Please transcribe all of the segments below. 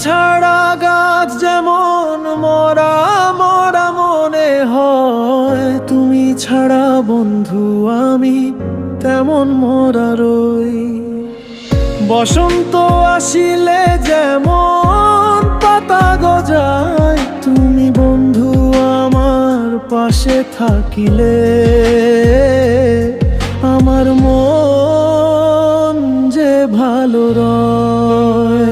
ছাড়া গাছ যেমন মরা মরা মনে হয়, তুমি ছাড়া বন্ধু আমি তেমন মরা রই। বসন্ত আসিলে যেমন পাতা গজায়, তুমি বন্ধু আমার পাশে থাকিলে আমার মন যে ভালো রয়।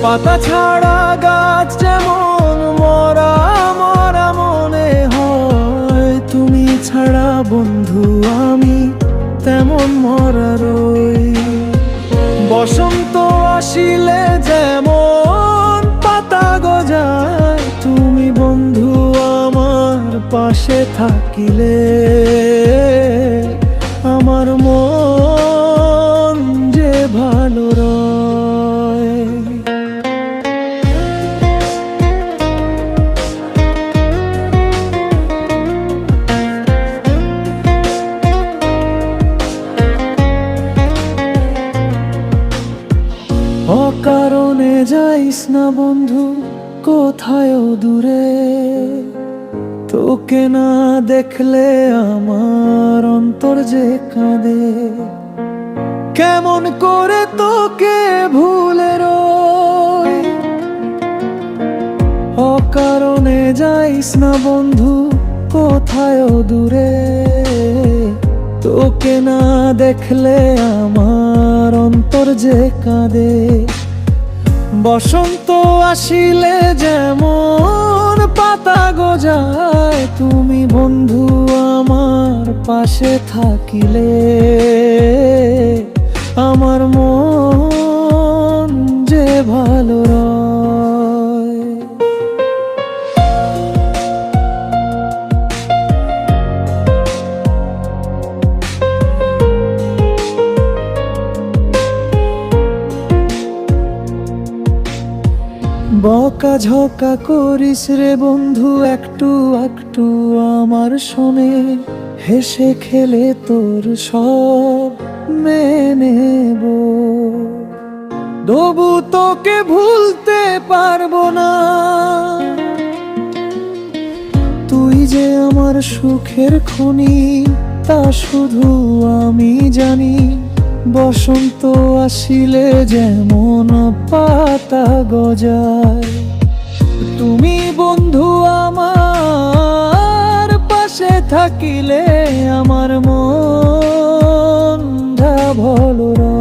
পাতা ছাড়া গাছ যেমন মরা মরা মনে হয়, তুমি ছাড়া বন্ধু আমি তেমন মরা রই। বসন্ত আসিলে যেমন পাতা গজায়, তুমি বন্ধু আমার পাশে থাকিলে আমার মন যে ভালো রয়। অকারণে যাইস না বন্ধু কোথায়ও দূরে, তোকে না দেখলে আমার অন্তর যে কাঁদে। কেমন করে তোকে ভুলে রই, অকারণে যাইস না বন্ধু কোথায়ও দূরে, তোকে না দেখলে আমার অন্তর যে কাঁদে। বসন্ত আসিলে যেমন পাতা গজায়, তুমি বন্ধু আমার পাশে থাকিলে আমার মন যে ভালো রয়। বকা ঝকা করিস রে বন্ধু একটু একটু আমার শোনে, হেসে খেলে তোর সব মেনে নেব। তবু তোকে ভুলতে পারবো না, তুই যে আমার সুখের খনি তা শুধু আমি জানি। বসন্ত আসিলে যেমন পাতা গজায়, তুমি বন্ধু আমার পাশে থাকিলে আমার মন ভালো রয়।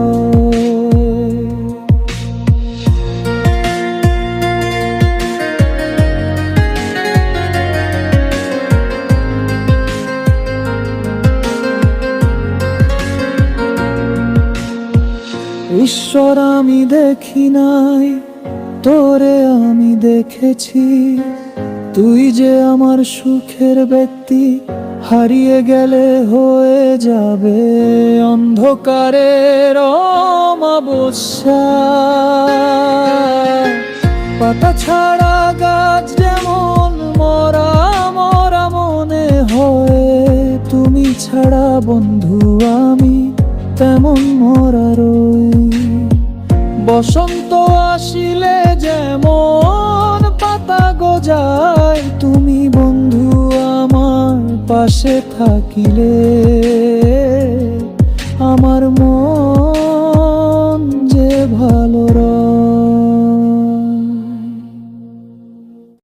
ঈশ্বর আমি দেখি নাই, তোরে আমি দেখেছি। তুই যে আমার সুখের ব্যক্তি, হারিয়ে গেলে হয়ে যাবে অন্ধকারের অমাবস্যা। পাতা ছাড়া গাছ যেমন মরা মরা মনে হয়, তুমি ছাড়া বন্ধু আমি তেমন মরা রই। বসন্ত আসিলে যেমন পাতা গজায়, তুমি বন্ধু আমার পাশে থাকিলে